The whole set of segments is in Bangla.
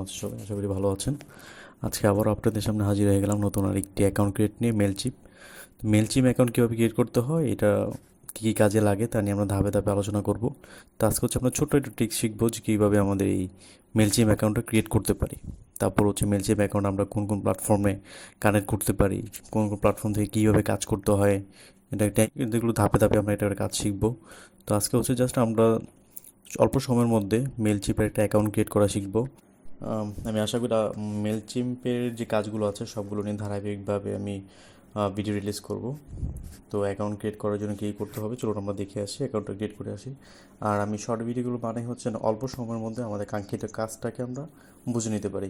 আছেন সবাই? আশা করি ভালো আছেন। আজকে আবারও আপনাদের সামনে হাজির হয়ে গেলাম নতুন আরেকটি অ্যাকাউন্ট ক্রিয়েট নিয়ে মেলচিপ। মেলচিপ অ্যাকাউন্ট কীভাবে ক্রিয়েট করতে হয়, এটা কী কী কাজে লাগে তা নিয়ে আমরা ধাপে ধাপে আলোচনা করব। তো আজকে হচ্ছে আমরা ছোট্ট একটু ট্রিক্স শিখবো যে কীভাবে আমাদের এই মেলচিপ অ্যাকাউন্টটা ক্রিয়েট করতে পারি। তারপর হচ্ছে মেলচিপ অ্যাকাউন্ট আমরা কোন কোন প্ল্যাটফর্মে কানেক্ট করতে পারি, কোন কোন প্ল্যাটফর্ম থেকে কীভাবে কাজ করতে হয়, এগুলো ধাপে ধাপে আমরা এটা কাজ শিখবো। তো আজকে হচ্ছে জাস্ট আমরা অল্প সময়ের মধ্যে মেলচিপের একটা অ্যাকাউন্ট ক্রিয়েট করা শিখবো। আমি আশা করি মেলচিম্পের যে কাজগুলো আছে সবগুলো নিয়ে ধারাবাহিকভাবে আমি ভিডিও রিলিজ করব। তো অ্যাকাউন্ট ক্রিয়েট করার জন্য কী করতে হবে চলুন আমরা দেখে আসি, অ্যাকাউন্টটা ক্রিয়েট করে আসি। আর আমি শর্ট ভিডিওগুলো মানে হচ্ছে না, অল্প সময়ের মধ্যে আমাদের কাঙ্ক্ষিত কাজটাকে আমরা বুঝে নিতে পারি।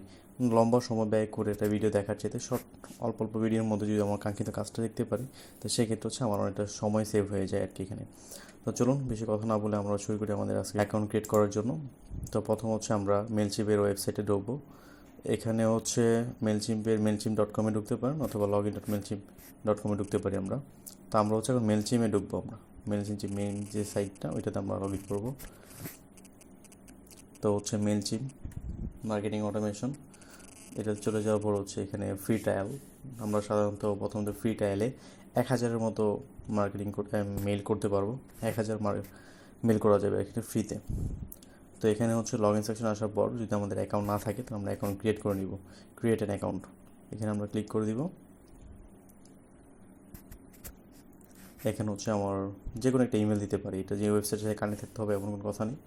লম্বা সময় ব্যয় করে একটা ভিডিও দেখার চাইতে অল্প অল্প ভিডিওর মধ্যে যদি আমার কাঙ্ক্ষিত কাজটা দেখতে পারি, তো সেক্ষেত্রে হচ্ছে আমার অনেকটা সময় সেভ হয়ে যায় আর কি এখানে। তো চলুন বেশি কথা না বলে আমরা শুরু করি আমাদের আজকে অ্যাকাউন্ট ক্রিয়েট করার জন্য। তো প্রথম হচ্ছে আমরা মেলচিপের ওয়েবসাইটে ঢুকবো। এখানে হচ্ছে মেলচিম.com-এ ঢুকতে পারেন অথবা login.mailchimp.com-এ ঢুকতে পারি আমরা। তো আমরা হচ্ছে এখন মেলচিমে ঢুকবো। আমরা মেলচিম যে মেইন যে সাইটটা ওইটাতে আমরা লগ ইন করবো। তো হচ্ছে মেলচিম মার্কেটিং অটোমেশন, এটা চলে যাওয়ার পর হচ্ছে এখানে ফ্রি ট্রায়াল। আমরা সাধারণত প্রথমত ফ্রি ট্রায়ালে 1000-এর মতো মার্কেটিং মেল করতে পারবো। 1000 মেল করা যাবে এখানে ফ্রিতে। তো এখানে হচ্ছে লগ ইন সেকশন আসার পর যদি আমাদের অ্যাকাউন্ট না থাকে তো আমরা অ্যাকাউন্ট ক্রিয়েট করে নিব। ক্রিয়েট অ্যান অ্যাকাউন্ট, এখানে আমরা ক্লিক করে দিব। এখানে হচ্ছে আমার যে কোনো একটা ইমেল দিতে পারি, এটা যে ওয়েবসাইটের সাথে কানেক্ট থাকতে হবে এমন কোনো কথা নেই।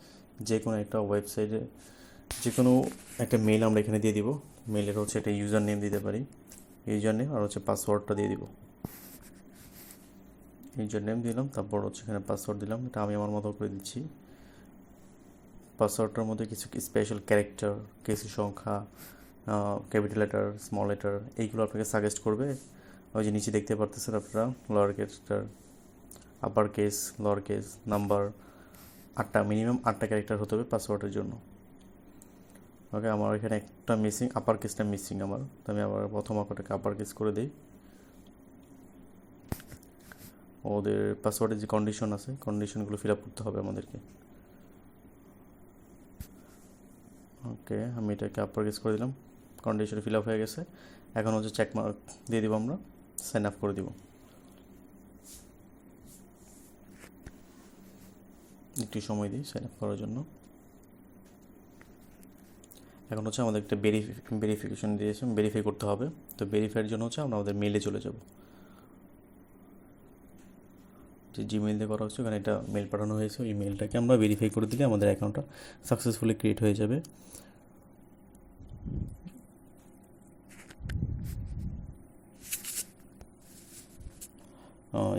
যে কোনো একটা ওয়েবসাইটে যে কোনো একটা মেল আমরা এখানে দিয়ে দিব। মেলের হচ্ছে একটা ইউজার নেম দিতে পারি, ইউজার নেম, আর হচ্ছে পাসওয়ার্ডটা দিয়ে দিব। ইউজার নেম দিলাম, তারপর হচ্ছে এখানে পাসওয়ার্ড দিলাম, এটা আমি আমার মতো করে দিচ্ছি। পাসওয়ার্ডটার মধ্যে কিছু স্পেশাল ক্যারেক্টার, কিছু সংখ্যা, ক্যাপিটাল লেটার, স্মল লেটার, এইগুলো আপনাকে সাজেস্ট করবে। ওই যে নিচে দেখতে পারতেছেন আপনারা, লোয়ার কেসটার, upper case, lower case, number, minimum 8টা ক্যারেক্টার হতে হবে পাসওয়ার্ডের জন্য। ওকে, আমার এখানে একটা মিসিং, আপার কেসটা মিসিং আমার, তো আমি আবার প্রথম অক্ষরটাকে আপার কেস করে দিই। ওদের পাসওয়ার্ডের যে কন্ডিশন আছে, কন্ডিশনগুলো ফিল আপ করতে হবে আমাদেরকে। ওকে, আমি এটাকে আপার কেস করে দিলাম, কন্ডিশন ফিল আপ হয়ে গেছে। এখন হচ্ছে চেক মার্ক দিয়ে দিব, আমরা সাইন আপ করে দিব। একটু সময় দিই সাইন আপ করার জন্য। এখন হচ্ছে আমাদের একটা ভেরিফিকেশন দিয়েছে, ভেরিফাই করতে হবে। তো ভেরিফাইয়ের জন্য হচ্ছে আমরা আমাদের মেলে চলে যাব। যে জিমেইল দিয়ে করা হচ্ছে ওখানে একটা মেল পাঠানো হয়েছে, ওই মেলটাকে আমরা ভেরিফাই করে দিলে আমাদের অ্যাকাউন্টটা সাকসেসফুলি ক্রিয়েট হয়ে যাবে।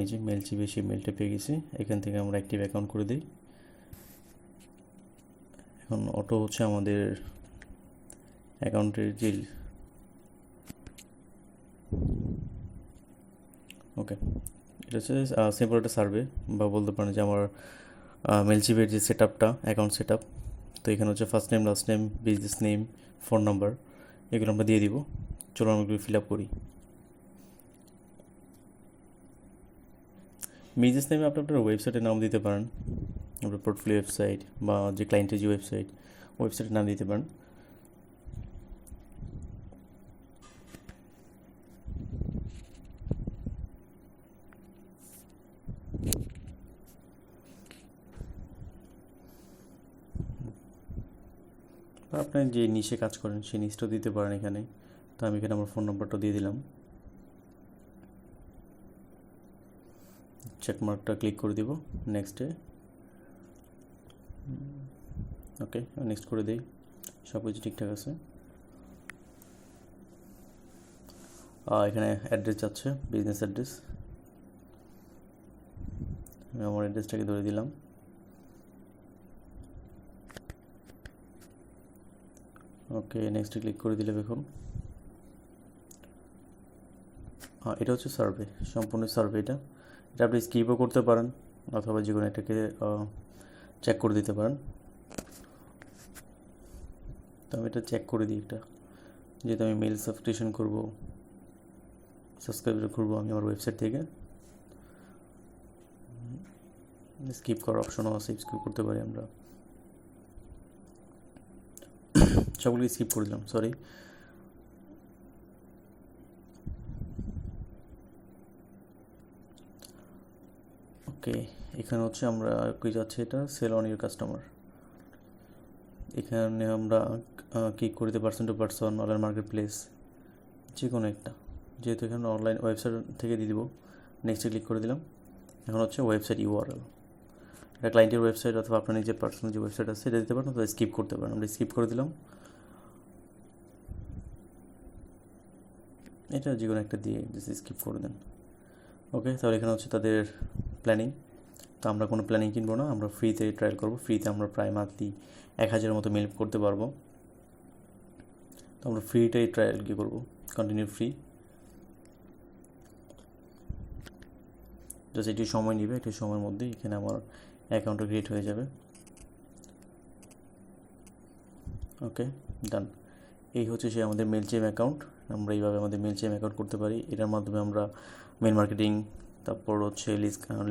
এই যে মেলচিপে সেই মেলটা পেয়ে গেছি, এখান থেকে আমরা অ্যাক্টিভ অ্যাকাউন্ট করে দিই। এখন অটো হচ্ছে আমাদের অ্যাকাউন্টের যে ওকে, এটা হচ্ছে সিম্পল একটা সার্ভে, বা বলতে পারেন যে আমার মেলচিপের যে সেট আপটা, অ্যাকাউন্ট সেট আপ। তো এখানে হচ্ছে first name, last name, business name, phone number, এগুলো আমরা দিয়ে দিব। চলো আমরা এগুলো ফিল আপ করি। বিজনেস নেমে আপনি আপনার ওয়েবসাইটের নাম দিতে পারেন, আপনার পোর্টফোলিও ওয়েবসাইট বা যে ক্লায়েন্টের যে ওয়েবসাইটের নাম দিতে পারেন। আপনি যে নিচে কাজ করেন সেই নিচটা দিতে পারেন এখানে। তো আমি এখানে আমার ফোন নাম্বারটা দিয়ে দিলাম, চেকমার্কটা ক্লিক করে দিব, নেক্সটে। ওকে, নেক্সট করে দিই, সব কিছু ঠিকঠাক আছে। এখানে অ্যাড্রেস যাচ্ছে, বিজনেস অ্যাড্রেস, আমি আমার অ্যাড্রেসটাকে ধরে দিলাম। ওকে, নেক্সটে ক্লিক করে দিলে দেখুন এটা হচ্ছে সার্ভে, সম্পূর্ণ সার্ভেটা। এটা আপনি স্কিপও করতে পারেন অথবা যে কোনো এটাকে চেক করে দিতে পারেন। তো আমি এটা চেক করে দিই, এটা যেহেতু আমি মেল সাবস্ক্রিপশন করবো, সাবস্ক্রাইব করবো আমি আমার ওয়েবসাইট থেকে। স্কিপ করার অপশনও আছে, স্কিপ করতে পারি আমরা। সবগুলো স্কিপ করে দিলাম, সরি। ওকে, এখানে হচ্ছে আমরা কি যাচ্ছে, এটা সেল অন ইউর কাস্টমার। এখানে আমরা ক্লিক করে দিই person to person, online market place, যে কোনো একটা, যেহেতু এখানে অনলাইন ওয়েবসাইট থেকে দিয়ে দিব। নেক্সটে ক্লিক করে দিলাম। এখন হচ্ছে ওয়েবসাইট ইউআরএল, এটা ক্লায়েন্টের ওয়েবসাইট অথবা আপনার নিজের পার্সোনাল যে ওয়েবসাইট আছে সেটা দিতে পারেন, অথবা স্কিপ করতে পারেন। আমরা স্কিপ করে দিলাম, এটা যে কোনো একটা দিয়ে স্কিপ করে দেন। ওকে, তাহলে এখানে হচ্ছে তাদের প্ল্যানিং। তো আমরা কোনো প্ল্যানিং কিনবো না, আমরা ফ্রিতে ট্রায়াল করবো। ফ্রিতে আমরা প্রায় মান্থলি 1000-এর মতো মেল করতে পারবো। তো আমরা ফ্রিটাই ট্রায়াল কী করবো, কন্টিনিউ ফ্রি। জাস্ট এটি সময় নেবে, এটি সময়ের মধ্যে এখানে আমার অ্যাকাউন্টটা ক্রিয়েট হয়ে যাবে। ওকে, ডান। এই হচ্ছে সে আমাদের মেলচিম অ্যাকাউন্ট। আমরা এইভাবে আমাদের মেলচিম অ্যাকাউন্ট করতে পারি। এটার মাধ্যমে আমরা মেল মার্কেটিং, তারপর হচ্ছে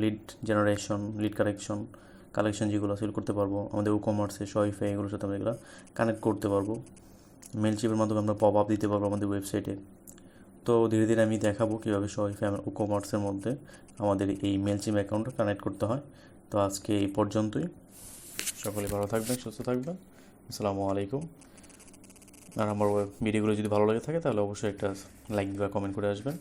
লিড জেনারেশন, লিড কালেকশন যেগুলো সেল করতে পারবো। আমাদের কমার্সে শপিফাই এগুলোর সাথে আমরা এগুলো কানেক্ট করতে পারবো। মেলচিপের মাধ্যমে আমরা পপ আপ দিতে পারবো আমাদের ওয়েবসাইটে। তো ধীরে ধীরে আমি দেখাবো কীভাবে শপিফাই কমার্সের মধ্যে আমাদের এই মেলচিম অ্যাকাউন্টটা কানেক্ট করতে হয়। তো আজকে এই পর্যন্তই। সকলে ভালো থাকবেন, সুস্থ থাকবেন। আসসালামু আলাইকুম। আর আমার ভিডিওগুলো যদি ভালো লাগে থাকে তাহলে অবশ্যই একটা লাইক বা কমেন্ট করে আসবেন।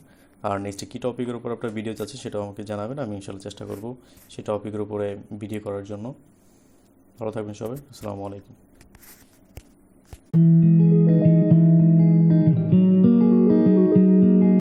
আর নেক্সটে কী টপিকের উপর আপনার ভিডিও যাচ্ছে সেটাও আমাকে জানাবেন, আমি ইনশাল্লাহ চেষ্টা করব সেই টপিকের উপরে ভিডিও করার জন্য। ভালো থাকবেন সবাই, আসসালামু আলাইকুম।